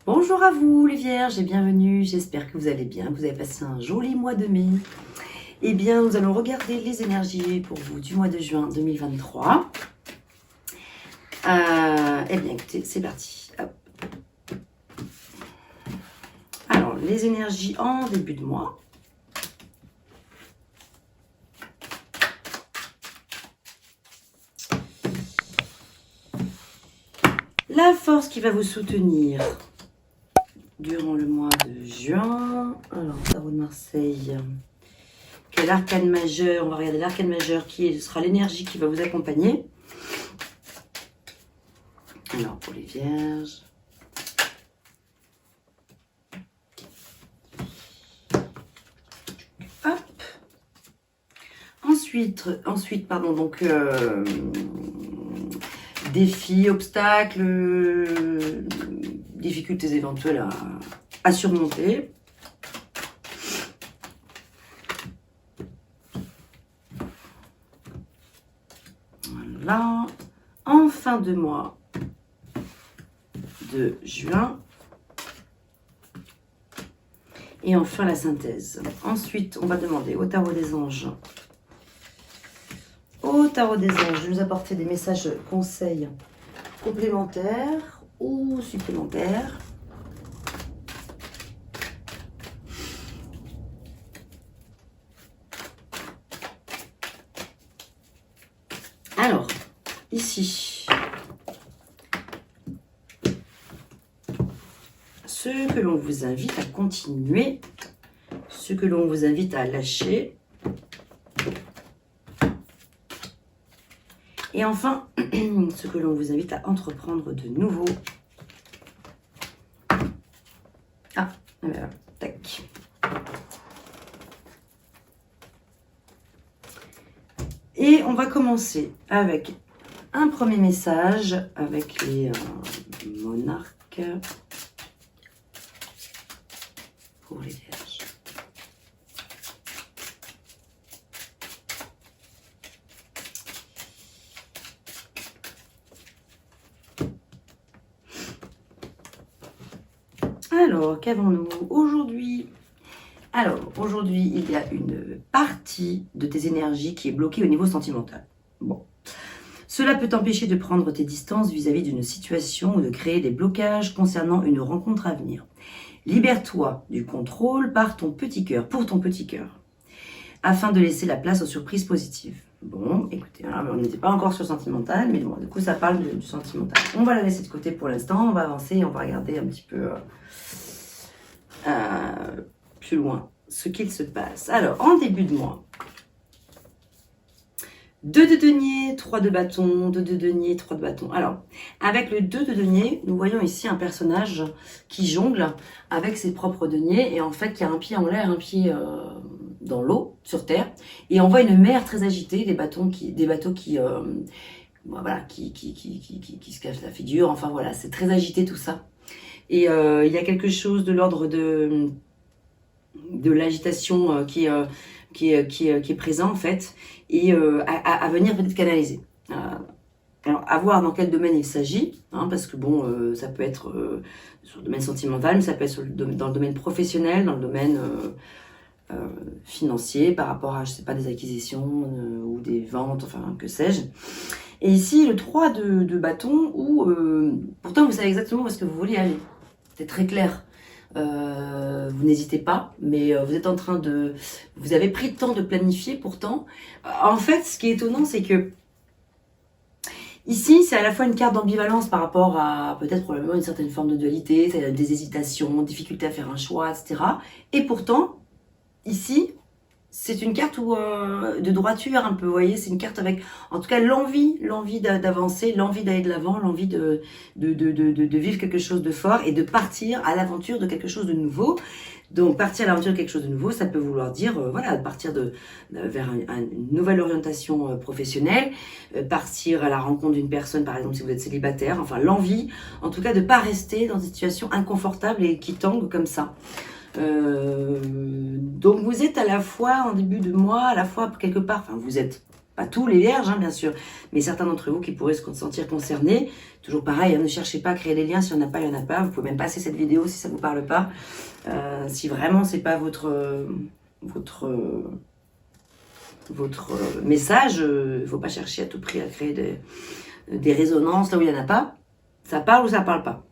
Bonjour à vous les Vierges et bienvenue, j'espère que vous allez bien, que vous avez passé un joli mois de mai. Eh bien, nous allons regarder les énergies pour vous du mois de juin 2023. Eh bien, écoutez, c'est parti. Hop. Alors, les énergies en début de mois. La force qui va vous soutenir durant le mois de juin. Alors, tarot de Marseille. Quel arcane majeur? On va regarder l'arcane majeur ce sera l'énergie qui va vous accompagner. Alors, pour les Vierges. Hop. Ensuite, pardon, donc défis, obstacles, difficultés éventuelles à surmonter. Voilà. En fin de mois de juin. Et enfin la synthèse. Ensuite, on va demander au tarot des anges. Au tarot des anges, de nous apporter des messages conseils complémentaires ou supplémentaires. Alors, ici, ce que l'on vous invite à continuer, ce que l'on vous invite à lâcher. Et enfin, ce que l'on vous invite à entreprendre de nouveau. Ah, tac. Et on va commencer avec un premier message avec les monarques pour les Vierges. Alors, qu'avons-nous aujourd'hui? Alors, aujourd'hui, il y a une partie de tes énergies qui est bloquée au niveau sentimental. Bon. Cela peut t'empêcher de prendre tes distances vis-à-vis d'une situation ou de créer des blocages concernant une rencontre à venir. Libère-toi du contrôle par ton petit cœur, pour ton petit cœur, afin de laisser la place aux surprises positives. Bon, écoutez, alors, on n'était pas encore sur le sentimental, mais bon, du coup, ça parle du sentimental. On va la laisser de côté pour l'instant, on va avancer et on va regarder un petit peu plus loin ce qu'il se passe. Alors, en début de mois, 2 de denier, 3 de bâton, 2 de denier, 3 de bâton. Alors, avec le 2 de denier, nous voyons ici un personnage qui jongle avec ses propres deniers et en fait qui a un pied en l'air, un pied dans l'eau, sur terre. Et on voit une mer très agitée, des bateaux qui voilà, qui se cachent la figure. Enfin voilà, c'est très agité tout ça. Et il y a quelque chose de l'ordre de l'agitation qui est présent en fait et à venir peut-être canaliser. Alors à voir dans quel domaine il s'agit, hein, parce que bon, ça peut être sur le domaine sentimental, mais ça peut être dans le domaine professionnel, dans le domaine financier, par rapport à, je sais pas, des acquisitions ou des ventes, enfin que sais-je. Et ici, le 3 de bâton, où pourtant vous savez exactement où est-ce que vous voulez aller. C'est très clair. Vous n'hésitez pas, mais vous êtes en train de... Vous avez pris le temps de planifier pourtant. En fait, ce qui est étonnant, c'est que ici, c'est à la fois une carte d'ambivalence par rapport à peut-être probablement une certaine forme de dualité, des hésitations, difficulté à faire un choix, etc. Et pourtant, ici, c'est une carte de droiture un peu, vous voyez, c'est une carte avec, en tout cas, l'envie d'avancer, l'envie d'aller de l'avant, l'envie de vivre quelque chose de fort et de partir à l'aventure de quelque chose de nouveau. Donc, partir à l'aventure de quelque chose de nouveau, ça peut vouloir dire, voilà, partir vers une nouvelle orientation professionnelle, partir à la rencontre d'une personne, par exemple, si vous êtes célibataire, enfin, l'envie, en tout cas, de ne pas rester dans une situation inconfortable et qui tangue comme ça. Donc vous êtes à la fois en début de mois, à la fois quelque part, enfin vous êtes, Pas tous les vierges, hein, bien sûr, mais certains d'entre vous qui pourraient se sentir concernés. Toujours pareil, hein, ne cherchez pas à créer des liens, s'il n'y en a pas, il n'y en a pas. Vous pouvez même passer cette vidéo si ça ne vous parle pas. Si vraiment c'est pas votre message, il ne faut pas chercher à tout prix à créer des résonances là où il n'y en a pas. Ça parle ou ça parle pas.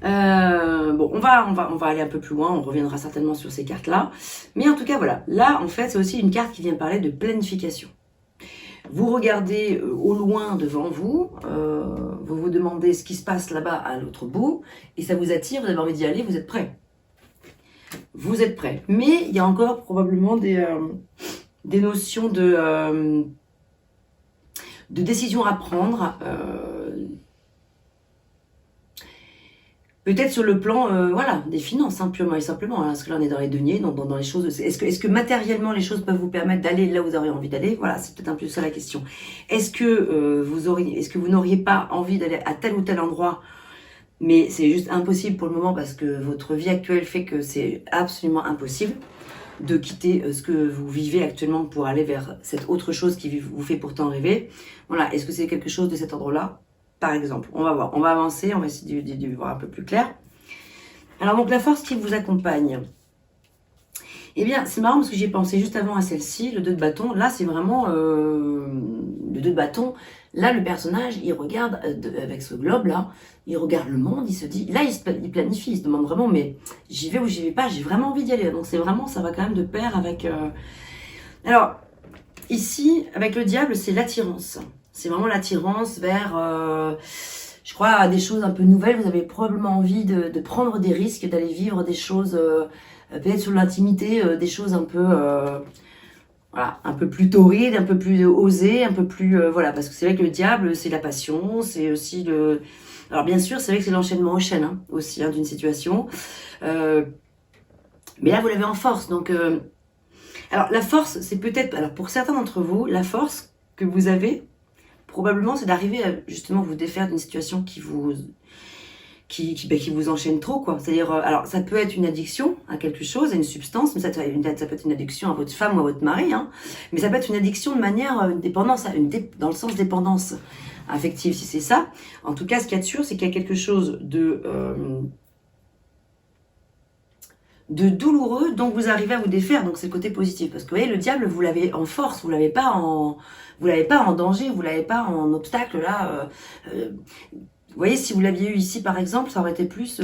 Bon, on va aller un peu plus loin, on reviendra certainement sur ces cartes-là. Mais en tout cas, voilà. Là, en fait, c'est aussi une carte qui vient parler de planification. Vous regardez au loin devant vous, vous vous demandez ce qui se passe là-bas à l'autre bout, et ça vous attire, vous avez envie d'y aller, vous êtes prêt. Vous êtes prêt. Mais il y a encore probablement des notions de décision à prendre. Peut-être sur le plan voilà, des finances, hein, purement et simplement. Hein, parce que là, on est dans les deniers, dans les choses. Est-ce que matériellement, les choses peuvent vous permettre d'aller là où vous aurez envie d'aller? Voilà, c'est peut-être un peu ça la question. Est-ce que vous n'auriez pas envie d'aller à tel ou tel endroit, mais c'est juste impossible pour le moment parce que votre vie actuelle fait que c'est absolument impossible de quitter ce que vous vivez actuellement pour aller vers cette autre chose qui vous fait pourtant rêver? Voilà, est-ce que c'est quelque chose de cet ordre-là? Par exemple, on va voir, on va avancer, on va essayer de voir un peu plus clair. Alors donc la force qui vous accompagne, eh bien c'est marrant parce que j'ai pensé juste avant à celle-ci, le 2 de bâton. Là c'est vraiment le 2 de bâton. Là le personnage il regarde avec ce globe là, il regarde le monde, il se dit, là il planifie, il se demande vraiment mais j'y vais ou j'y vais pas, j'ai vraiment envie d'y aller. Donc c'est vraiment, ça va quand même de pair avec... Alors ici avec le diable c'est l'attirance. C'est vraiment l'attirance vers, je crois, des choses un peu nouvelles. Vous avez probablement envie de prendre des risques, d'aller vivre des choses, peut-être sur l'intimité, des choses un peu, voilà, un peu plus torrides, un peu plus osées, un peu plus, voilà, parce que c'est vrai que le diable, c'est la passion, c'est aussi le... Alors bien sûr, c'est vrai que c'est l'enchaînement aux chaînes, hein, aussi, hein, d'une situation. Mais là, vous l'avez en force, donc... alors la force, c'est peut-être, alors pour certains d'entre vous, la force que vous avez... probablement, c'est d'arriver à justement vous défaire d'une situation qui vous enchaîne trop, quoi. C'est-à-dire, alors ça peut être une addiction à quelque chose, à une substance, mais ça peut être une addiction à votre femme ou à votre mari, hein. Mais ça peut être une addiction de manière, une dépendance, dans le sens dépendance affective, si c'est ça. En tout cas, ce qu'il y a de sûr, c'est qu'il y a quelque chose de douloureux dont vous arrivez à vous défaire, donc c'est le côté positif, parce que vous voyez, le diable, vous l'avez en force, vous l'avez pas en danger, vous l'avez pas en obstacle, là, vous voyez, si vous l'aviez eu ici, par exemple, ça aurait été plus,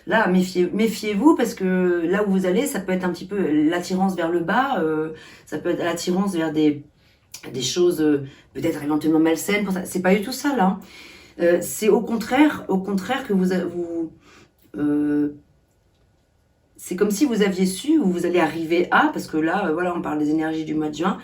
là, méfiez-vous, parce que là où vous allez, ça peut être un petit peu l'attirance vers le bas, ça peut être l'attirance vers des choses, peut-être éventuellement malsaines, c'est pas du tout ça, là, hein. C'est au contraire que c'est comme si vous aviez su où vous allez arriver à, parce que là, voilà, on parle des énergies du mois de juin,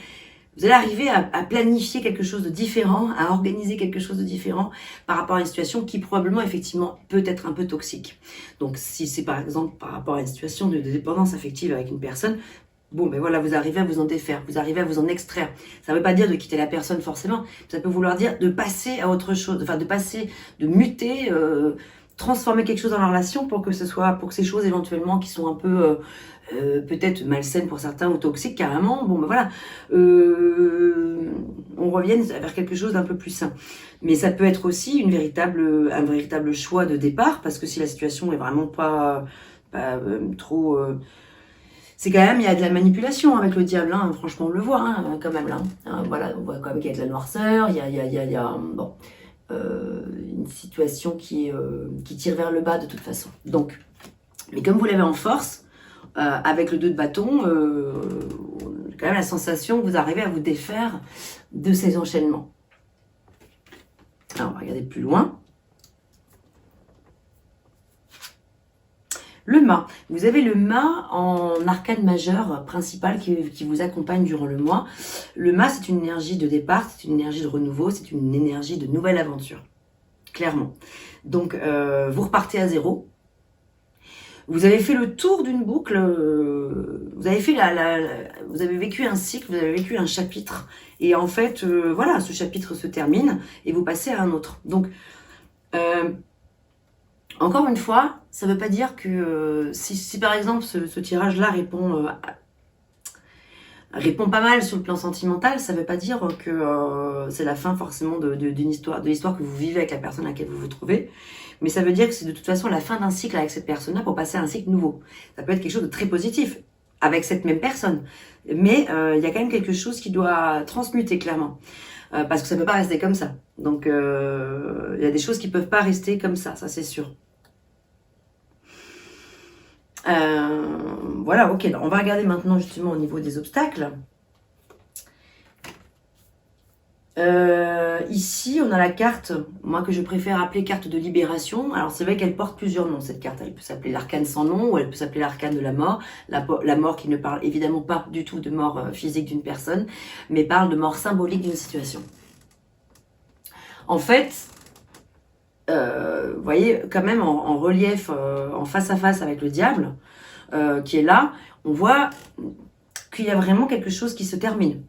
vous allez arriver à planifier quelque chose de différent, à organiser quelque chose de différent par rapport à une situation qui probablement, effectivement, peut être un peu toxique. Donc, si c'est par exemple par rapport à une situation de dépendance affective avec une personne, bon, ben voilà, vous arrivez à vous en défaire, vous arrivez à vous en extraire. Ça ne veut pas dire de quitter la personne forcément, ça peut vouloir dire de passer à autre chose, enfin de muter, transformer quelque chose dans la relation pour que ces choses éventuellement qui sont un peu peut-être malsaines pour certains ou toxiques carrément, bon ben voilà, on revienne vers quelque chose d'un peu plus sain. Mais ça peut être aussi un véritable choix de départ, parce que si la situation est vraiment pas trop... c'est quand même, il y a de la manipulation avec le diable, hein, franchement on le voit, hein, quand même là. Hein, voilà, on voit quand même qu'il y a de la noirceur, il y a bon... une situation qui tire vers le bas de toute façon. Donc, mais comme vous l'avez en force, avec le 2 de bâton, quand même la sensation que vous arrivez à vous défaire de ces enchaînements. Alors, on va regarder plus loin. Le mât. Vous avez le mât en arcane majeur principal qui vous accompagne durant le mois. Le mât, c'est une énergie de départ, c'est une énergie de renouveau, c'est une énergie de nouvelle aventure. Clairement. Donc, vous repartez à zéro. Vous avez fait le tour d'une boucle. Vous avez fait vous avez vécu un cycle, vous avez vécu un chapitre. Et en fait, voilà, ce chapitre se termine et vous passez à un autre. Donc, encore une fois, ça ne veut pas dire que si par exemple ce tirage-là répond répond pas mal sur le plan sentimental, ça veut pas dire que c'est la fin forcément d'une histoire, de l'histoire que vous vivez avec la personne à laquelle vous vous trouvez, mais ça veut dire que c'est de toute façon la fin d'un cycle avec cette personne-là pour passer à un cycle nouveau. Ça peut être quelque chose de très positif avec cette même personne, mais il y a quand même quelque chose qui doit transmuter clairement, parce que ça peut pas rester comme ça. Donc il y a des choses qui peuvent pas rester comme ça c'est sûr. Voilà, ok, on va regarder maintenant justement au niveau des obstacles. Ici, on a la carte, moi que je préfère appeler carte de libération. Alors c'est vrai qu'elle porte plusieurs noms, cette carte. Elle peut s'appeler l'arcane sans nom ou elle peut s'appeler l'arcane de la mort. La mort qui ne parle évidemment pas du tout de mort physique d'une personne, mais parle de mort symbolique d'une situation. En fait, vous voyez, quand même en relief, en face à face avec le diable, qui est là, on voit qu'il y a vraiment quelque chose qui se termine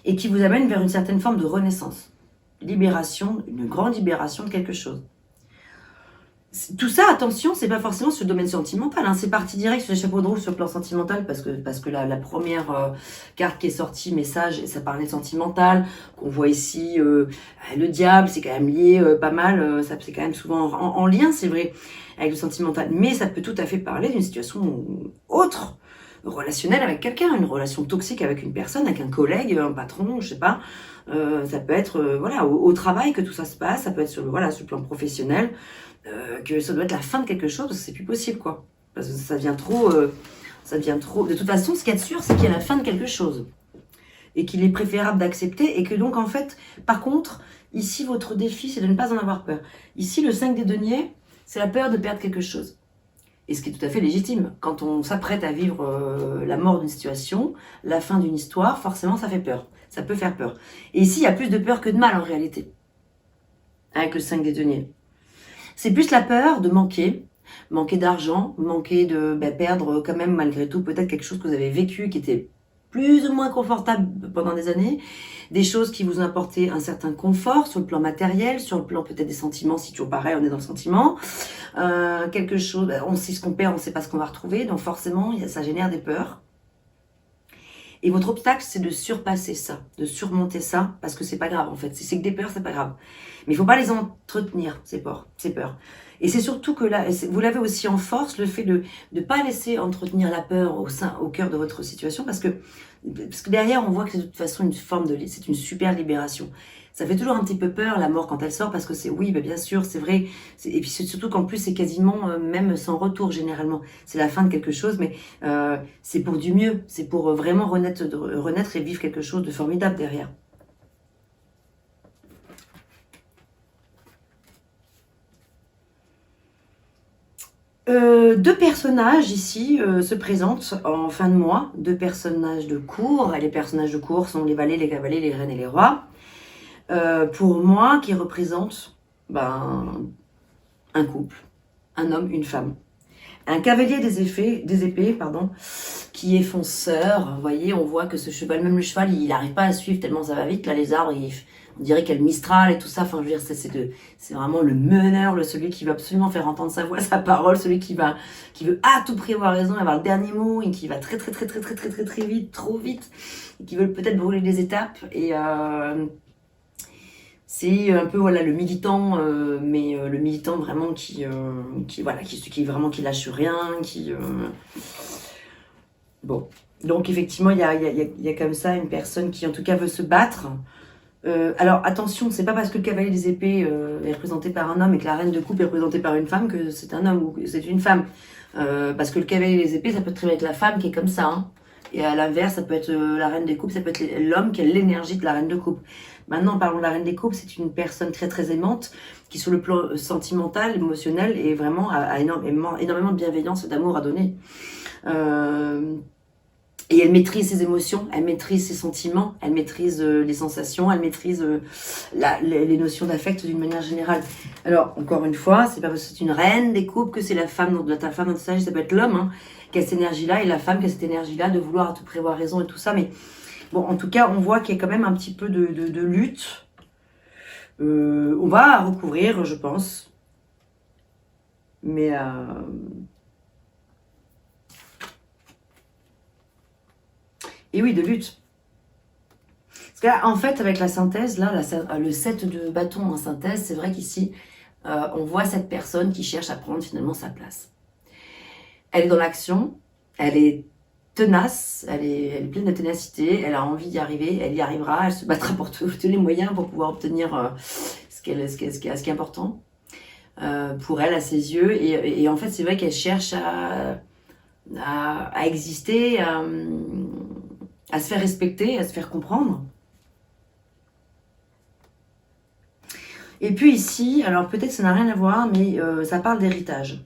et qui vous amène vers une certaine forme de renaissance, libération, une grande libération de quelque chose. Tout ça, attention, c'est pas forcément sur le domaine sentimental, hein. C'est parti direct sur les chapeaux de roue sur le plan sentimental parce que la première carte qui est sortie, message, ça parlait de sentimental. On voit ici le diable, c'est quand même lié pas mal, c'est quand même souvent en lien, c'est vrai, avec le sentimental, mais ça peut tout à fait parler d'une situation autre, relationnelle avec quelqu'un, une relation toxique avec une personne, avec un collègue, un patron, je sais pas. Ça peut être voilà au travail que tout ça se passe, ça peut être sur le plan professionnel. Que ça doit être la fin de quelque chose, parce que c'est plus possible, quoi. Parce que ça devient trop... De toute façon, ce qu'il y a de sûr, c'est qu'il y a la fin de quelque chose. Et qu'il est préférable d'accepter, et que donc, en fait, par contre, ici, votre défi, c'est de ne pas en avoir peur. Ici, le 5 des deniers, c'est la peur de perdre quelque chose. Et ce qui est tout à fait légitime. Quand on s'apprête à vivre la mort d'une situation, la fin d'une histoire, forcément, ça fait peur. Ça peut faire peur. Et ici, il y a plus de peur que de mal, en réalité. Avec le 5 des deniers. C'est plus la peur de manquer d'argent, manquer de perdre quand même malgré tout peut-être quelque chose que vous avez vécu qui était plus ou moins confortable pendant des années, des choses qui vous ont apporté un certain confort sur le plan matériel, sur le plan peut-être des sentiments, si toujours pareil, on est dans le sentiment, quelque chose, on sait ce qu'on perd, on ne sait pas ce qu'on va retrouver, donc forcément ça génère des peurs. Et votre obstacle, c'est de surpasser ça, de surmonter ça, parce que c'est pas grave en fait. Si c'est que des peurs, c'est pas grave. Mais il faut pas les entretenir, ces peurs. Et c'est surtout que là, vous l'avez aussi en force, le fait de ne pas laisser entretenir la peur au cœur de votre situation, parce que derrière, on voit que c'est de toute façon c'est une super libération. Ça fait toujours un petit peu peur, la mort, quand elle sort, parce que c'est, oui, bien sûr, c'est vrai. Et puis surtout qu'en plus, c'est quasiment même sans retour, généralement. C'est la fin de quelque chose, mais c'est pour du mieux. C'est pour vraiment renaître et vivre quelque chose de formidable derrière. Deux personnages ici se présentent en fin de mois, deux personnages de cour. Et les personnages de cour sont les valets, les cavaliers, les reines et les rois. Pour moi, qui représentent un couple, un homme, une femme. Un cavalier des épées, qui est fonceur. Vous voyez, on voit que ce cheval, même le cheval, il n'arrive pas à suivre tellement ça va vite. Là, les arbres, on dirait qu'il y a le Mistral et tout ça. Enfin, je veux dire, c'est vraiment le meneur, celui qui va absolument faire entendre sa voix, sa parole, celui qui veut à tout prix avoir raison, avoir le dernier mot, et qui va très vite, trop vite, et qui veut peut-être brûler les étapes. Et c'est un peu le militant, mais le militant vraiment qui lâche rien, bon. Donc effectivement, il y a comme ça une personne qui en tout cas veut se battre. Alors attention, c'est pas parce que le cavalier des épées est représenté par un homme et que la reine de coupe est représentée par une femme que c'est un homme ou que c'est une femme. Parce que le cavalier des épées, ça peut très bien être la femme qui est comme ça, hein. Et à l'inverse, ça peut être la reine des coupes, ça peut être l'homme qui a l'énergie de la reine de coupe. Maintenant, parlons de la reine des coupes, c'est une personne très aimante qui, sur le plan sentimental, émotionnel, est vraiment a énormément de bienveillance et d'amour à donner. Et elle maîtrise ses émotions, elle maîtrise ses sentiments, elle maîtrise les sensations, elle maîtrise les notions d'affect d'une manière générale. Alors, encore une fois, c'est pas parce que c'est une reine des coupes que c'est la femme dont il s'agit, ça peut être l'homme, hein, qui a cette énergie-là, et la femme qui a cette énergie-là de vouloir à tout prévoir raison et tout ça. Mais bon, en tout cas, on voit qu'il y a quand même un petit peu de lutte. On va recouvrir, je pense. Mais... Et oui, de lutte. Parce que là, en fait, avec la synthèse, là, le 7 de bâton en synthèse, c'est vrai qu'ici, on voit cette personne qui cherche à prendre finalement sa place. Elle est dans l'action, elle est tenace, elle est pleine de ténacité, elle a envie d'y arriver, elle y arrivera, elle se battra pour tous les moyens pour pouvoir obtenir ce qui est important pour elle, à ses yeux. Et en fait, c'est vrai qu'elle cherche à exister, à se faire respecter, à se faire comprendre. Et puis ici, alors peut-être que ça n'a rien à voir, mais ça parle d'héritage.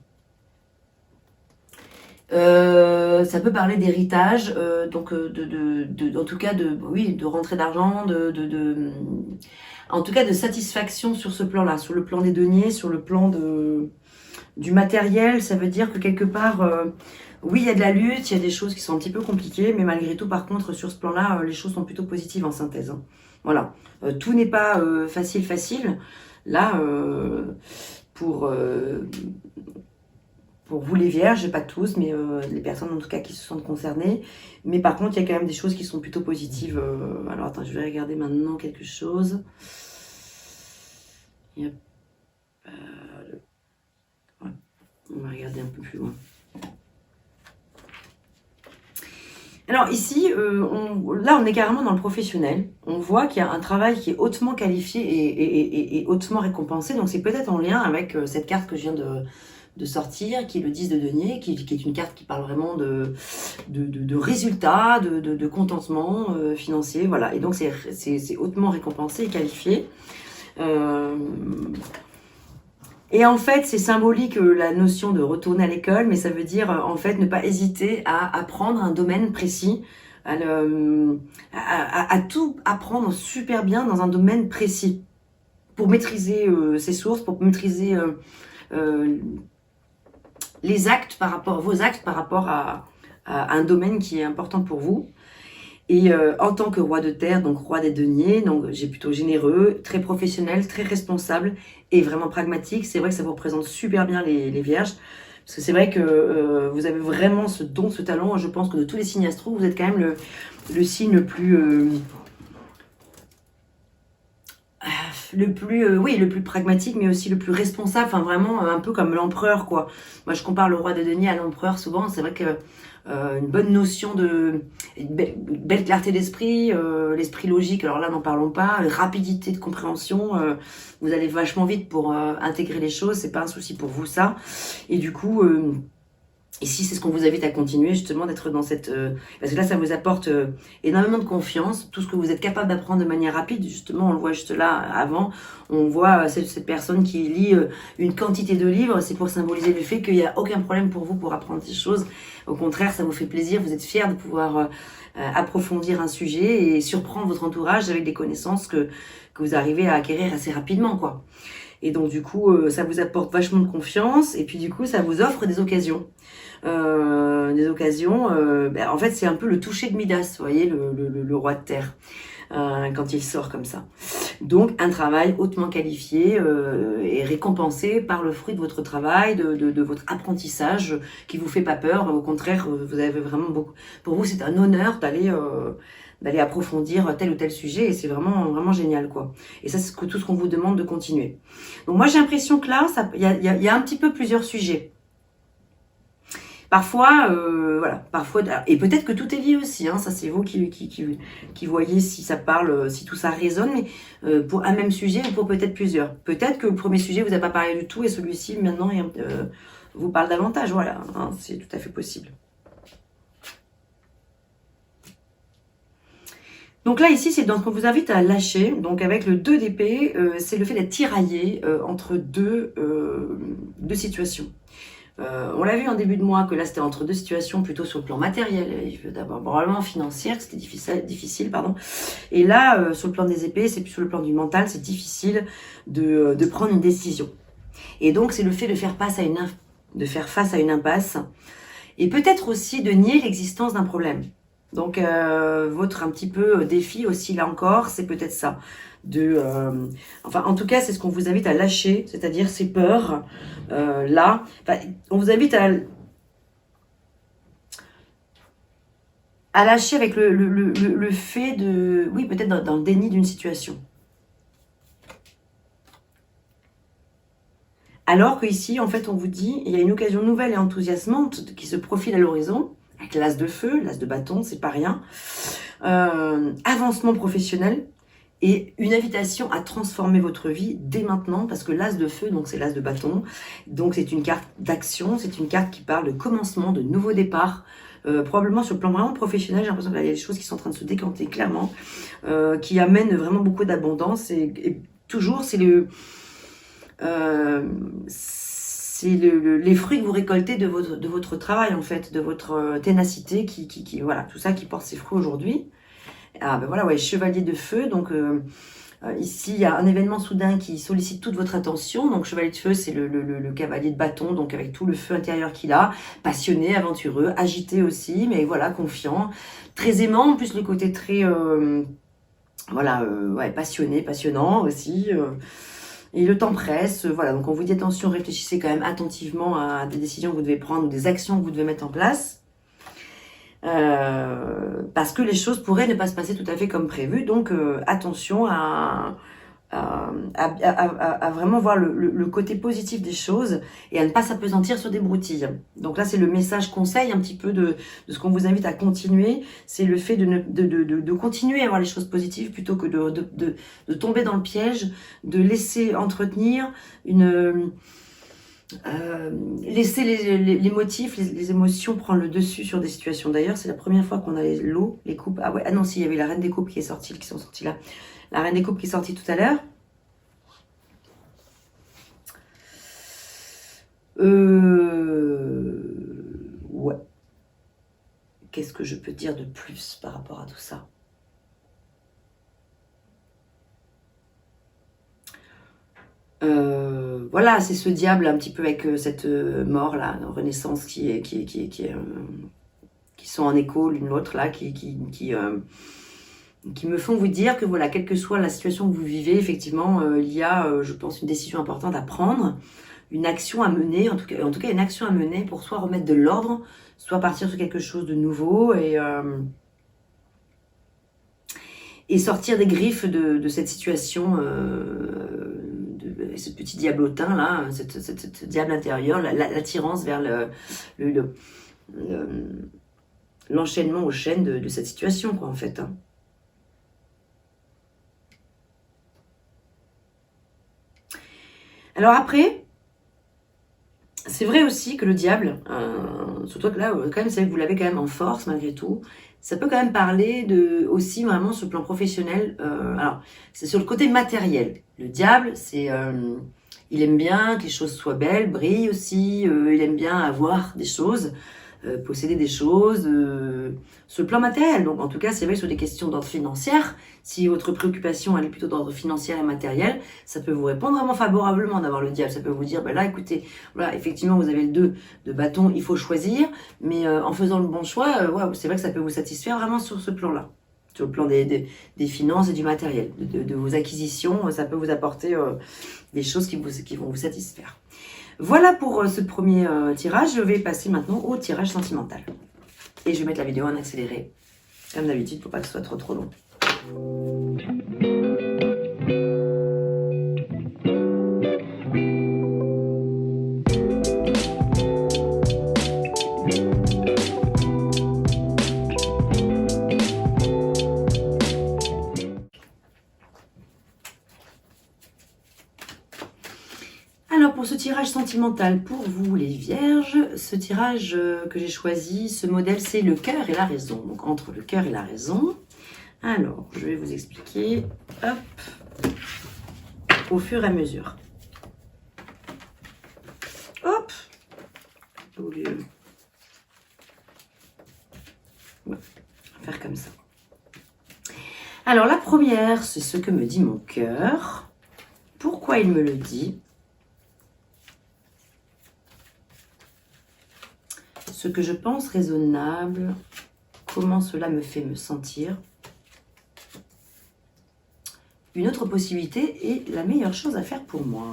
Ça peut parler d'héritage, donc en tout cas de rentrée d'argent, en tout cas de satisfaction sur ce plan-là, sur le plan des deniers, sur le plan du matériel. Ça veut dire que quelque part, oui, il y a de la lutte, il y a des choses qui sont un petit peu compliquées, mais malgré tout, par contre, sur ce plan-là, les choses sont plutôt positives en synthèse. Hein. Voilà, tout n'est pas facile. Là, pour vous les vierges, pas tous, mais les personnes en tout cas qui se sentent concernées. Mais par contre, il y a quand même des choses qui sont plutôt positives. Alors attends, je vais regarder maintenant quelque chose. Ouais, on va regarder un peu plus loin. Alors ici, là on est carrément dans le professionnel. On voit qu'il y a un travail qui est hautement qualifié et hautement récompensé. Donc c'est peut-être en lien avec cette carte que je viens de sortir, qui est le 10 de denier, qui est une carte qui parle vraiment de résultats, de contentement financier. Voilà. Et donc c'est hautement récompensé et qualifié. Et en fait, c'est symbolique la notion de retourner à l'école, mais ça veut dire en fait ne pas hésiter à apprendre un domaine précis, à tout apprendre super bien dans un domaine précis, pour maîtriser ses sources, pour maîtriser les actes par rapport, vos actes par rapport à un domaine qui est important pour vous. Et en tant que roi de terre, donc roi des deniers, donc j'ai plutôt généreux, très professionnel, très responsable et vraiment pragmatique. C'est vrai que ça vous représente super bien les vierges. Parce que c'est vrai que vous avez vraiment ce don, ce talent. Je pense que de tous les signes astro, vous êtes quand même le signe le plus le plus pragmatique, mais aussi le plus responsable. Enfin, vraiment, un peu comme l'empereur, quoi. Moi, je compare le roi de denier à l'empereur souvent. C'est vrai que une bonne notion une belle clarté d'esprit, l'esprit logique, alors là n'en parlons pas, rapidité de compréhension, vous allez vachement vite pour intégrer les choses, c'est pas un souci pour vous ça, et du coup ici, c'est ce qu'on vous invite à continuer, justement, d'être dans cette... parce que là, ça vous apporte énormément de confiance. Tout ce que vous êtes capable d'apprendre de manière rapide, justement, on le voit juste là, avant. On voit cette personne qui lit une quantité de livres. C'est pour symboliser le fait qu'il n'y a aucun problème pour vous pour apprendre ces choses. Au contraire, ça vous fait plaisir. Vous êtes fiers de pouvoir approfondir un sujet et surprendre votre entourage avec des connaissances que vous arrivez à acquérir assez rapidement, quoi. Et donc, du coup, ça vous apporte vachement de confiance. Et puis, du coup, ça vous offre des occasions. En fait, c'est un peu le toucher de Midas, vous voyez, le roi de terre, quand il sort comme ça. Donc, un travail hautement qualifié et récompensé par le fruit de votre travail, de votre apprentissage, qui vous fait pas peur. Au contraire, vous avez vraiment beaucoup... Pour vous, c'est un honneur d'aller approfondir tel ou tel sujet, et c'est vraiment, vraiment génial, quoi. Et ça, c'est tout ce qu'on vous demande de continuer. Donc moi, j'ai l'impression que là, il y a un petit peu plusieurs sujets. Parfois, parfois, et peut-être que tout est lié aussi, hein, ça c'est vous qui voyez si ça parle, si tout ça résonne, mais pour un même sujet ou pour peut-être plusieurs. Peut-être que le premier sujet vous a pas parlé du tout et celui-ci maintenant vous parle davantage, voilà, hein, c'est tout à fait possible. Donc là, ici, c'est donc on vous invite à lâcher. Donc avec le 2 d'épée, c'est le fait d'être tiraillé entre deux situations. On l'a vu en début de mois que là c'était entre deux situations plutôt sur le plan matériel, d'abord probablement financière, c'était difficile, pardon. Et là sur le plan des épées, c'est plus sur le plan du mental, c'est difficile de prendre une décision. Et donc c'est le fait de faire face à une impasse et peut-être aussi de nier l'existence d'un problème. Donc votre un petit peu défi aussi là encore, c'est peut-être ça. En tout cas, c'est ce qu'on vous invite à lâcher, c'est-à-dire ces peurs là. Enfin, on vous invite à lâcher avec le fait de... Oui, peut-être dans le déni d'une situation. Alors qu'ici, en fait, on vous dit, il y a une occasion nouvelle et enthousiasmante qui se profile à l'horizon, avec l'as de feu, l'as de bâton, c'est pas rien. Avancement professionnel et une invitation à transformer votre vie dès maintenant, parce que l'as de feu, donc c'est l'as de bâton, donc c'est une carte d'action, c'est une carte qui parle de commencement, de nouveau départ. Probablement sur le plan vraiment professionnel, j'ai l'impression qu'il y a des choses qui sont en train de se décanter clairement, qui amènent vraiment beaucoup d'abondance et toujours c'est les fruits que vous récoltez de votre travail en fait, de votre ténacité voilà, tout ça qui porte ses fruits aujourd'hui. Ah ben voilà, ouais, chevalier de feu, donc ici il y a un événement soudain qui sollicite toute votre attention, donc chevalier de feu c'est le cavalier de bâton, donc avec tout le feu intérieur qu'il a, passionné, aventureux, agité aussi, mais voilà, confiant, très aimant, en plus le côté très, voilà, ouais, passionné, passionnant aussi, et le temps presse, voilà, donc on vous dit attention, réfléchissez quand même attentivement à des décisions que vous devez prendre ou des actions que vous devez mettre en place. Parce que les choses pourraient ne pas se passer tout à fait comme prévu. Donc attention à vraiment voir le côté positif des choses et à ne pas s'appesantir sur des broutilles. Donc là, c'est le message conseil un petit peu de ce qu'on vous invite à continuer. C'est le fait de continuer à voir les choses positives plutôt que de tomber dans le piège, de laisser entretenir laisser les motifs, les émotions prendre le dessus sur des situations. D'ailleurs, c'est la première fois qu'on a l'eau, les coupes. Ah ouais, ah non, si, il y avait la reine des coupes qui sont sorties là. La reine des coupes qui est sortie tout à l'heure. Ouais. Qu'est-ce que je peux dire de plus par rapport à tout ça? Voilà, c'est ce diable un petit peu avec cette mort là, renaissance qui sont en écho l'une l'autre là, qui me font vous dire que voilà, quelle que soit la situation que vous vivez, effectivement, il y a, je pense, une décision importante à prendre, une action à mener, en tout cas une action à mener pour soit remettre de l'ordre, soit partir sur quelque chose de nouveau et sortir des griffes de cette situation, de ce petit diablotin là, cette diable intérieure, l'attirance vers l'enchaînement aux chaînes de cette situation, quoi, en fait. Hein. Alors après, c'est vrai aussi que le diable, surtout que là, quand même, c'est que vous l'avez quand même en force malgré tout, ça peut quand même parler aussi vraiment sur le plan professionnel. Alors, c'est sur le côté matériel. Le diable, il aime bien que les choses soient belles, brillent aussi, il aime bien avoir des choses, posséder des choses, sur le plan matériel. Donc en tout cas, c'est vrai sur des questions d'ordre financier, si votre préoccupation elle est plutôt d'ordre financier et matériel, ça peut vous répondre vraiment favorablement d'avoir le diable. Ça peut vous dire, ben là écoutez, voilà, effectivement vous avez le 2 de bâton, il faut choisir, mais en faisant le bon choix, ouais, c'est vrai que ça peut vous satisfaire vraiment sur ce plan-là. Sur le plan des finances et du matériel, de vos acquisitions, ça peut vous apporter des choses qui vont vous satisfaire. Voilà pour ce premier tirage. Je vais passer maintenant au tirage sentimental. Et je vais mettre la vidéo en accéléré, comme d'habitude, pour pas que ce soit trop long. Alors pour ce tirage sentimental pour vous les vierges, ce tirage que j'ai choisi, ce modèle c'est le cœur et la raison. Donc entre le cœur et la raison. Alors je vais vous expliquer hop, au fur et à mesure. Hop, au lieu. Ouais, on va faire comme ça. Alors la première, c'est ce que me dit mon cœur. Pourquoi il me le dit? Ce que je pense raisonnable, comment cela me fait me sentir. Une autre possibilité est la meilleure chose à faire pour moi.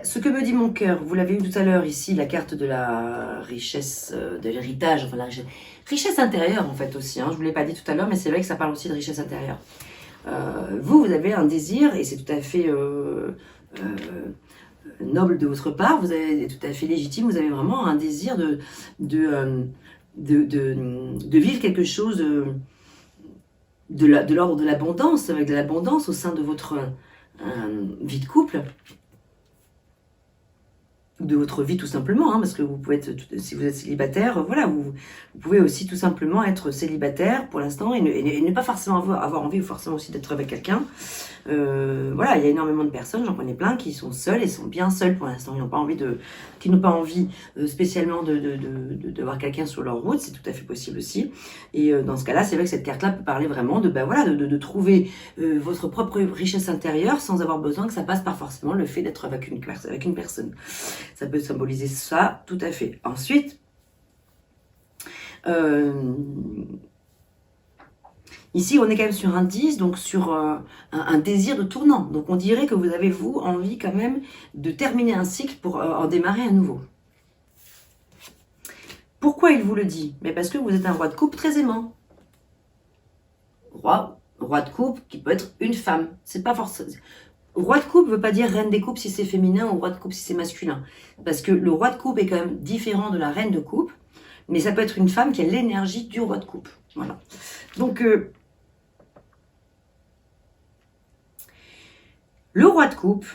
ce que me dit mon cœur, vous l'avez vu tout à l'heure ici, la carte de la richesse, de l'héritage, enfin la richesse intérieure en fait aussi, hein, je ne vous l'ai pas dit tout à l'heure, mais c'est vrai que ça parle aussi de richesse intérieure. Vous avez un désir, et c'est tout à fait noble de votre part, vous avez tout à fait légitime, vous avez vraiment un désir de vivre quelque chose de l'ordre de l'abondance, avec de l'abondance au sein de votre vie de couple, ou de votre vie tout simplement, hein, parce que vous pouvez être, si vous êtes célibataire, voilà, vous pouvez aussi tout simplement être célibataire pour l'instant et ne pas forcément avoir envie ou forcément aussi d'être avec quelqu'un. Voilà, il y a énormément de personnes, j'en connais plein, qui sont seules et sont bien seules pour l'instant. Ils n'ont pas envie spécialement d'avoir quelqu'un sur leur route, c'est tout à fait possible aussi. Et dans ce cas-là, c'est vrai que cette carte-là peut parler vraiment de trouver votre propre richesse intérieure sans avoir besoin que ça passe par forcément le fait d'être avec une personne. Ça peut symboliser ça, tout à fait. Ensuite, ici, on est quand même sur un 10, donc sur un désir de tournant. Donc on dirait que vous avez, vous, envie quand même de terminer un cycle pour en démarrer un nouveau. Pourquoi il vous le dit? Mais parce que vous êtes un roi de coupe très aimant. Roi de coupe qui peut être une femme. C'est pas forcément... Roi de coupe ne veut pas dire reine des coupes si c'est féminin ou roi de coupe si c'est masculin. Parce que le roi de coupe est quand même différent de la reine de coupe. Mais ça peut être une femme qui a l'énergie du roi de coupe. Voilà. Donc... le roi de coupe,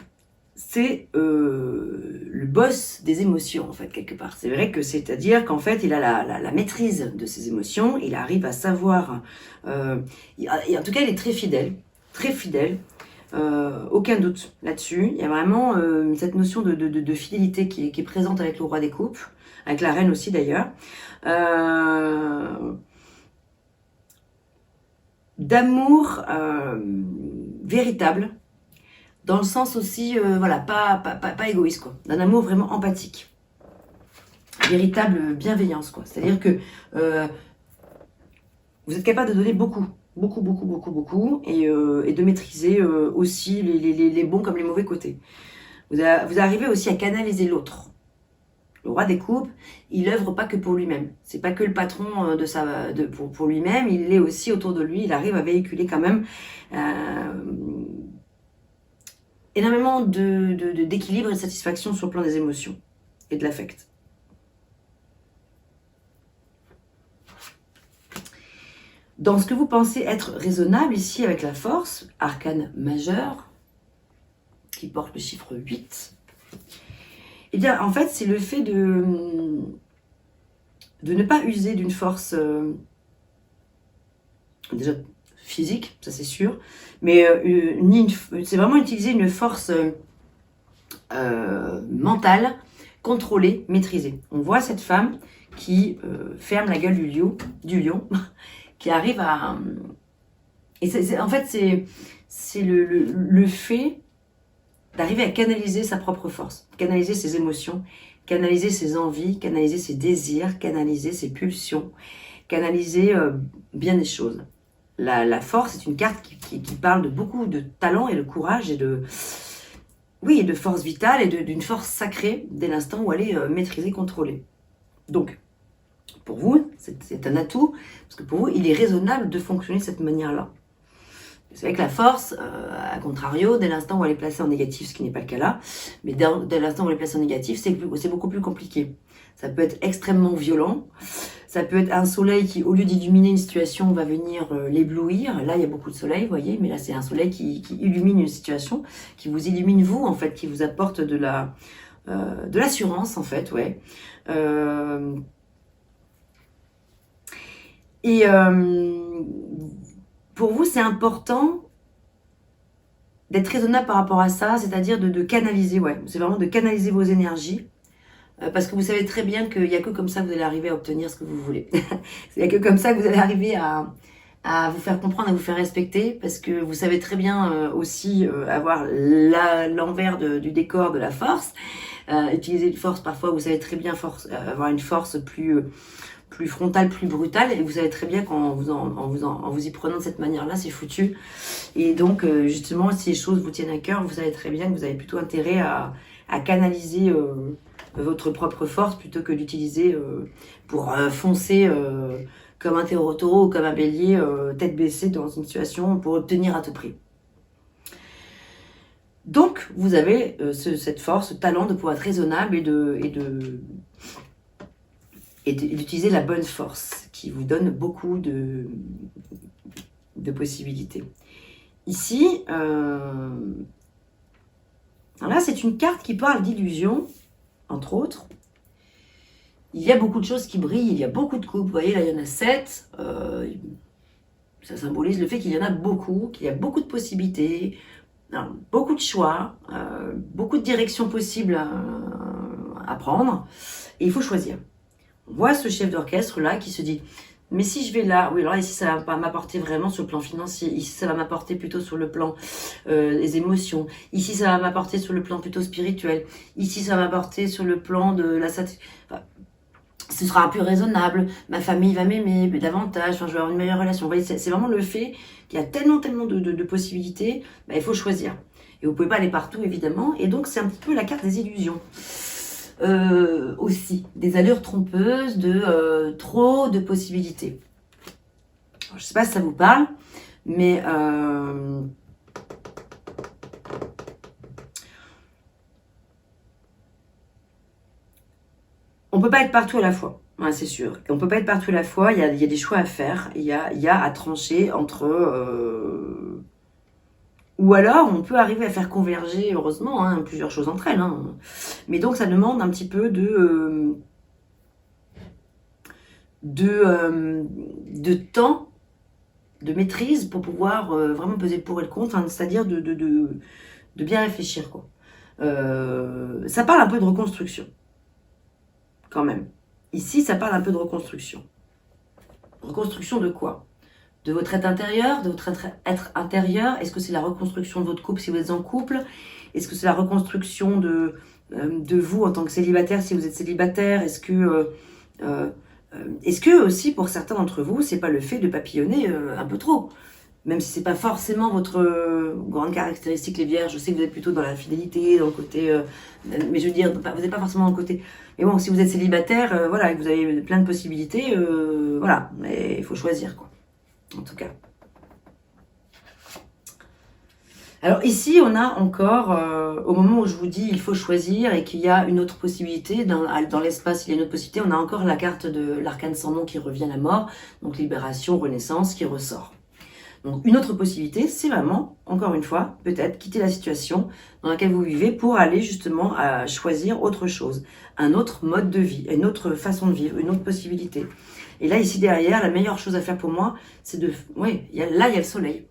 c'est le boss des émotions, en fait, quelque part. C'est vrai que c'est-à-dire qu'en fait, il a la maîtrise de ses émotions, il arrive à savoir... et en tout cas, il est très fidèle, aucun doute là-dessus. Il y a vraiment cette notion de fidélité qui est présente avec le roi des coupes, avec la reine aussi d'ailleurs. D'amour véritable, dans le sens aussi, voilà, pas égoïste, quoi. D'un amour vraiment empathique. Véritable bienveillance, quoi. C'est-à-dire que vous êtes capable de donner beaucoup, et de maîtriser aussi les bons comme les mauvais côtés. Vous arrivez aussi à canaliser l'autre. Le roi des coupes, il œuvre pas que pour lui-même. C'est pas que le patron pour lui-même, il est aussi autour de lui. Il arrive à véhiculer quand même énormément d'équilibre et de satisfaction sur le plan des émotions et de l'affect. Dans ce que vous pensez être raisonnable ici avec la force, arcane majeur, qui porte le chiffre 8, eh bien en fait c'est le fait de ne pas user d'une force déjà physique, ça c'est sûr, mais c'est vraiment utiliser une force mentale, contrôlée, maîtrisée. On voit cette femme qui ferme la gueule du lion qui arrive à... Et en fait, c'est le fait d'arriver à canaliser sa propre force, canaliser ses émotions, canaliser ses envies, canaliser ses désirs, canaliser ses pulsions, canaliser bien des choses. La force est une carte qui parle de beaucoup de talent et de courage et de force vitale et d'une force sacrée dès l'instant où elle est maîtrisée, contrôlée. Donc, pour vous, c'est un atout, parce que pour vous, il est raisonnable de fonctionner de cette manière-là. C'est vrai que la force, à contrario, dès l'instant où elle est placée en négatif, ce qui n'est pas le cas là, mais dès l'instant où elle est placée en négatif, c'est beaucoup plus compliqué. Ça peut être extrêmement violent, ça peut être un soleil qui, au lieu d'illuminer une situation, va venir l'éblouir. Là, il y a beaucoup de soleil, vous voyez, mais là, c'est un soleil qui illumine une situation, qui vous illumine vous, en fait, qui vous apporte de l'assurance, en fait, ouais. Pour vous, c'est important d'être raisonnable par rapport à ça, c'est-à-dire de canaliser, ouais, c'est vraiment de canaliser vos énergies, parce que vous savez très bien qu'il n'y a que comme ça que vous allez arriver à obtenir ce que vous voulez. Il n'y a que comme ça que vous allez arriver à vous faire comprendre, à vous faire respecter, parce que vous savez très bien aussi avoir l'envers du décor de la force, utiliser une force parfois, vous savez très bien avoir une force plus frontale, plus brutale, et vous savez très bien qu'en vous y prenant de cette manière-là, c'est foutu. Et donc, justement, si les choses vous tiennent à cœur, vous savez très bien que vous avez plutôt intérêt à à canaliser votre propre force plutôt que d'utiliser pour foncer comme un taureau ou comme un bélier, tête baissée dans une situation pour obtenir à tout prix. Donc, vous avez cette force, ce talent de pouvoir être raisonnable et d'utiliser la bonne force qui vous donne beaucoup de possibilités. Ici, là, c'est une carte qui parle d'illusion, entre autres. Il y a beaucoup de choses qui brillent, il y a beaucoup de coupes. Vous voyez, là, il y en a 7. Ça symbolise le fait qu'il y en a beaucoup, qu'il y a beaucoup de possibilités, beaucoup de choix, beaucoup de directions possibles à prendre. Et il faut choisir. On voit ce chef d'orchestre là qui se dit mais si je vais là, oui alors ici ça va pas m'apporter vraiment sur le plan financier, ici ça va m'apporter plutôt sur le plan des émotions, ici ça va m'apporter sur le plan plutôt spirituel, ici ça va m'apporter sur le plan de la enfin, ce sera plus raisonnable, ma famille va m'aimer davantage, enfin, je vais avoir une meilleure relation. Vous voyez, c'est vraiment le fait qu'il y a tellement de possibilités, il faut choisir. Et vous pouvez pas aller partout évidemment, et donc c'est un petit peu la carte des illusions. Aussi des allures trompeuses, de trop de possibilités. Alors, je sais pas si ça vous parle, mais on peut pas être partout à la fois. Ouais, c'est sûr. On peut pas être partout à la fois. Il y a des choix à faire. Il y a à trancher entre ou alors, on peut arriver à faire converger, heureusement, plusieurs choses entre elles. Mais donc, ça demande un petit peu de temps, de maîtrise pour pouvoir vraiment peser le pour et le contre, c'est-à-dire de bien réfléchir, quoi. Ça parle un peu de reconstruction, quand même. Ici, ça parle un peu de reconstruction. Reconstruction de quoi? De votre être intérieur, de votre être intérieur. Est-ce que c'est la reconstruction de votre couple si vous êtes en couple? Est-ce que c'est la reconstruction de vous en tant que célibataire si vous êtes célibataire? Est-ce que aussi pour certains d'entre vous, c'est pas le fait de papillonner un peu trop? Même si c'est pas forcément votre grande caractéristique, les vierges, je sais que vous êtes plutôt dans la fidélité, dans le côté, mais je veux dire, vous n'êtes pas forcément dans le côté. Mais bon, si vous êtes célibataire, voilà, et que vous avez plein de possibilités, voilà, mais il faut choisir, quoi. En tout cas. Alors ici, on a encore, au moment où je vous dis il faut choisir et qu'il y a une autre possibilité, dans l'espace il y a une autre possibilité, on a encore la carte de l'arcane sans nom qui revient, la mort, donc libération, renaissance qui ressort. Donc une autre possibilité, c'est vraiment, encore une fois, peut-être quitter la situation dans laquelle vous vivez pour aller justement à choisir autre chose, un autre mode de vie, une autre façon de vivre, une autre possibilité. Et là, ici derrière, la meilleure chose à faire pour moi, c'est de... Oui, là, il y a le soleil.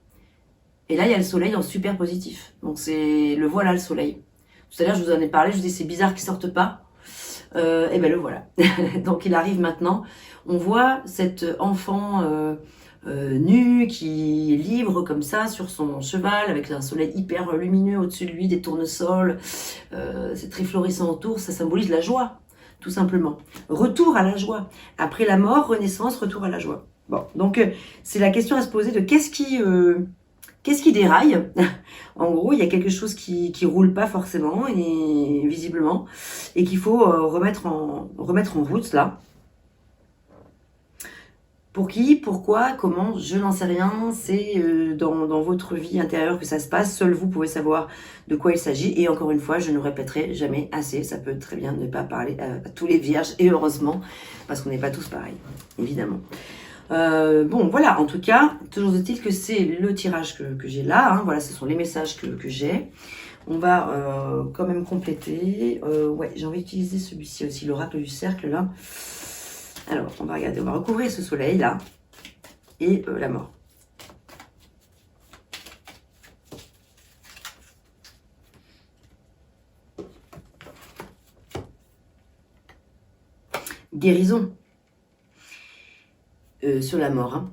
Et là, il y a le soleil en super positif. Donc c'est le voilà, le soleil. Tout à l'heure, je vous en ai parlé, je vous dis c'est bizarre qu'il sorte pas. Et ben le voilà. Donc il arrive maintenant. On voit cet enfant nu qui est libre comme ça sur son cheval avec un soleil hyper lumineux au-dessus de lui, des tournesols. C'est très florissant autour. Ça symbolise la joie, tout simplement. Retour à la joie. Après la mort, renaissance, retour à la joie. Bon, donc c'est la question à se poser de qu'est-ce qui déraille? En gros, il y a quelque chose qui roule pas forcément, et visiblement, et qu'il faut remettre en route là. Pour qui, pourquoi, comment, je n'en sais rien. C'est dans votre vie intérieure que ça se passe. Seul vous pouvez savoir de quoi il s'agit. Et encore une fois, je ne répéterai jamais assez. Ça peut très bien ne pas parler à tous les vierges, et heureusement, parce qu'on n'est pas tous pareils, évidemment. Bon, voilà, en tout cas, toujours est-il que c'est le tirage que j'ai là. Voilà, ce sont les messages que j'ai. On va quand même compléter. Ouais, j'ai envie d'utiliser celui-ci aussi, l'oracle du cercle, là. Alors, on va regarder, on va recouvrir ce soleil, là. Et la mort. Guérison. Sur la mort.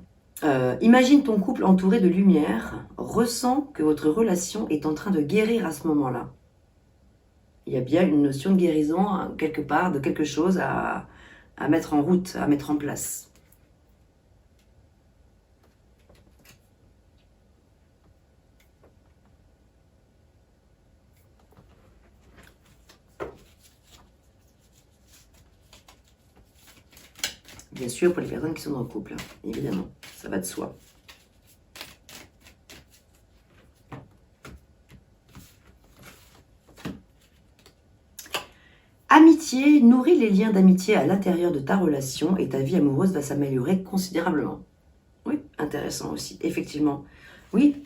Imagine ton couple entouré de lumière, ressens que votre relation est en train de guérir à ce moment-là. Il y a bien une notion de guérison, quelque part, de quelque chose à mettre en route, à mettre en place. Bien sûr, pour les personnes qui sont en couple, hein, évidemment, ça va de soi. Amitié, nourris les liens d'amitié à l'intérieur de ta relation et ta vie amoureuse va s'améliorer considérablement. Oui, intéressant aussi, effectivement. Oui,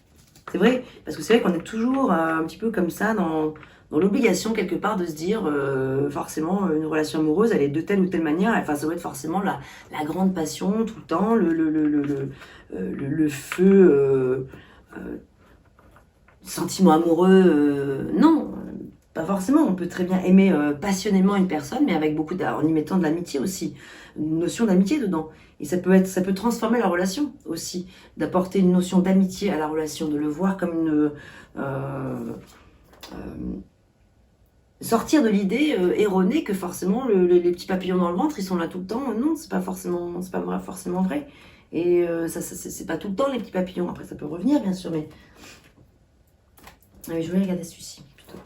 c'est vrai, parce que c'est vrai qu'on est toujours un petit peu comme ça dans l'obligation quelque part de se dire forcément une relation amoureuse elle est de telle ou telle manière, enfin ça doit être forcément la grande passion tout le temps, le feu sentiment amoureux, non, pas forcément, on peut très bien aimer passionnément une personne mais avec beaucoup en y mettant de l'amitié aussi, une notion d'amitié dedans. Et ça peut transformer la relation aussi, d'apporter une notion d'amitié à la relation, de le voir comme une sortir de l'idée erronée que forcément les petits papillons dans le ventre ils sont là tout le temps. Non, c'est pas forcément vrai. Et c'est pas tout le temps les petits papillons. Après ça peut revenir bien sûr, mais je vais regarder celui-ci plutôt.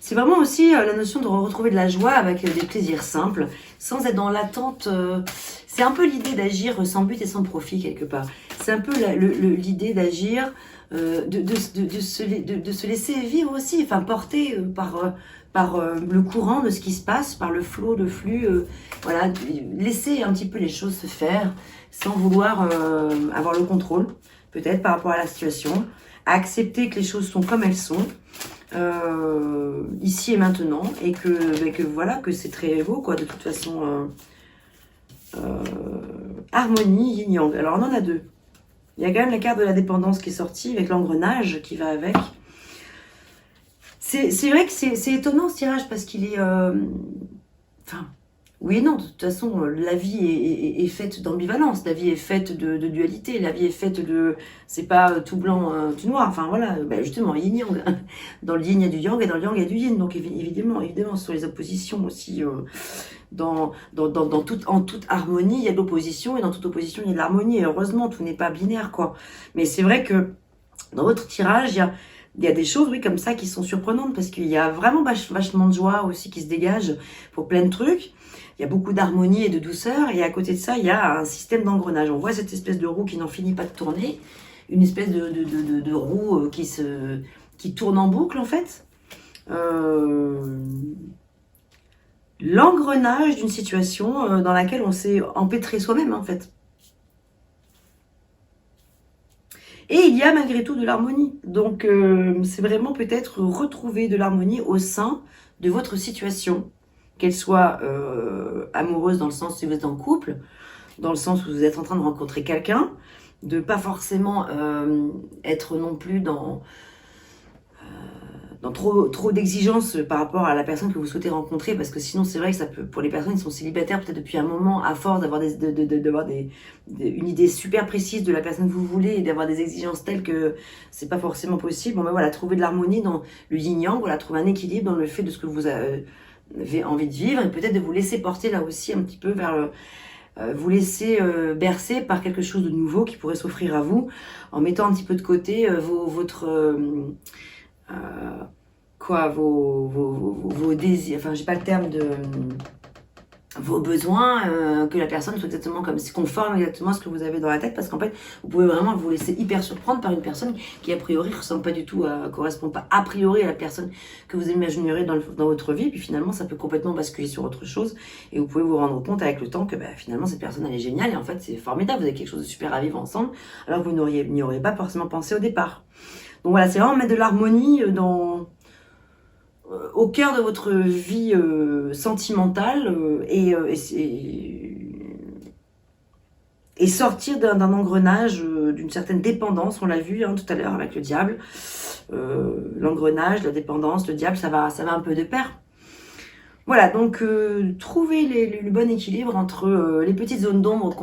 C'est vraiment aussi la notion de retrouver de la joie avec des plaisirs simples, sans être dans l'attente. C'est un peu l'idée d'agir sans but et sans profit quelque part. C'est un peu l'idée d'agir, de se laisser vivre aussi, enfin porter par le courant de ce qui se passe, par le flot, le flux. Voilà, laisser un petit peu les choses se faire sans vouloir avoir le contrôle, peut-être par rapport à la situation. Accepter que les choses sont comme elles sont. Ici et maintenant, et que voilà, que c'est très beau quoi, de toute façon. Harmonie, yin yang. Alors on en a deux. Il y a quand même la carte de la dépendance qui est sortie avec l'engrenage qui va avec. C'est vrai que c'est étonnant ce tirage parce qu'il est enfin oui et non, de toute façon la vie est faite d'ambivalence, la vie est faite de dualité, la vie est faite de, c'est pas tout blanc tout noir, enfin voilà, justement yin yang, dans le yin il y a du yang et dans le yang il y a du yin, donc évidemment ce sont les oppositions aussi, en toute harmonie il y a de l'opposition et dans toute opposition il y a de l'harmonie, et heureusement tout n'est pas binaire quoi. Mais c'est vrai que dans votre tirage il y a des choses, oui, comme ça, qui sont surprenantes, parce qu'il y a vraiment vachement de joie aussi qui se dégage pour plein de trucs. Il y a beaucoup d'harmonie et de douceur, et à côté de ça, il y a un système d'engrenage. On voit cette espèce de roue qui n'en finit pas de tourner, une espèce de roue qui tourne en boucle, en fait. L'engrenage d'une situation dans laquelle on s'est empêtré soi-même, en fait. Et il y a malgré tout de l'harmonie. Donc, c'est vraiment peut-être retrouver de l'harmonie au sein de votre situation. Qu'elle soit amoureuse dans le sens où vous êtes en couple, dans le sens où vous êtes en train de rencontrer quelqu'un, de pas forcément être non plus dans trop d'exigences par rapport à la personne que vous souhaitez rencontrer, parce que sinon c'est vrai que ça peut, pour les personnes qui sont célibataires peut-être depuis un moment, à force d'avoir une idée super précise de la personne que vous voulez et d'avoir des exigences telles que c'est pas forcément possible. Bon ben voilà, trouver de l'harmonie dans le yin-yang, voilà, trouver un équilibre dans le fait de ce que vous avez envie de vivre, et peut-être de vous laisser porter là aussi un petit peu vers vous laisser bercer par quelque chose de nouveau qui pourrait s'offrir à vous, en mettant un petit peu de côté vos désirs, enfin j'ai pas le terme de vos besoins, que la personne soit exactement comme, se conforme exactement à ce que vous avez dans la tête, parce qu'en fait vous pouvez vraiment vous laisser hyper surprendre par une personne qui a priori ressemble pas du tout correspond pas a priori à la personne que vous imaginerez dans votre vie, puis finalement ça peut complètement basculer sur autre chose, et vous pouvez vous rendre compte avec le temps que finalement cette personne elle est géniale, et en fait c'est formidable, vous avez quelque chose de super à vivre ensemble alors que vous n'y auriez pas forcément pensé au départ. Donc voilà, c'est vraiment mettre de l'harmonie au cœur de votre vie sentimentale, et sortir d'un engrenage, d'une certaine dépendance. On l'a vu tout à l'heure avec le diable. L'engrenage, la dépendance, le diable, ça va un peu de pair. Voilà, donc trouver le bon équilibre entre les petites zones d'ombre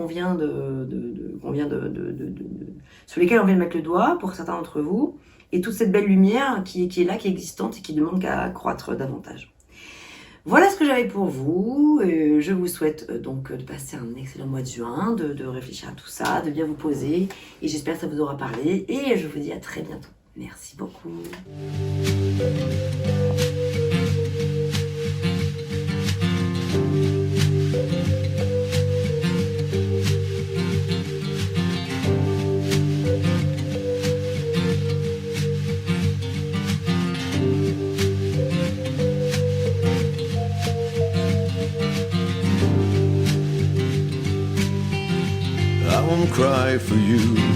sur lesquelles on vient de mettre le doigt pour certains d'entre vous, et toute cette belle lumière qui est là, qui est existante et qui demande qu'à croître davantage. Voilà ce que j'avais pour vous. Je vous souhaite donc de passer un excellent mois de juin, de réfléchir à tout ça, de bien vous poser, et j'espère que ça vous aura parlé, et je vous dis à très bientôt. Merci beaucoup. won't cry for you.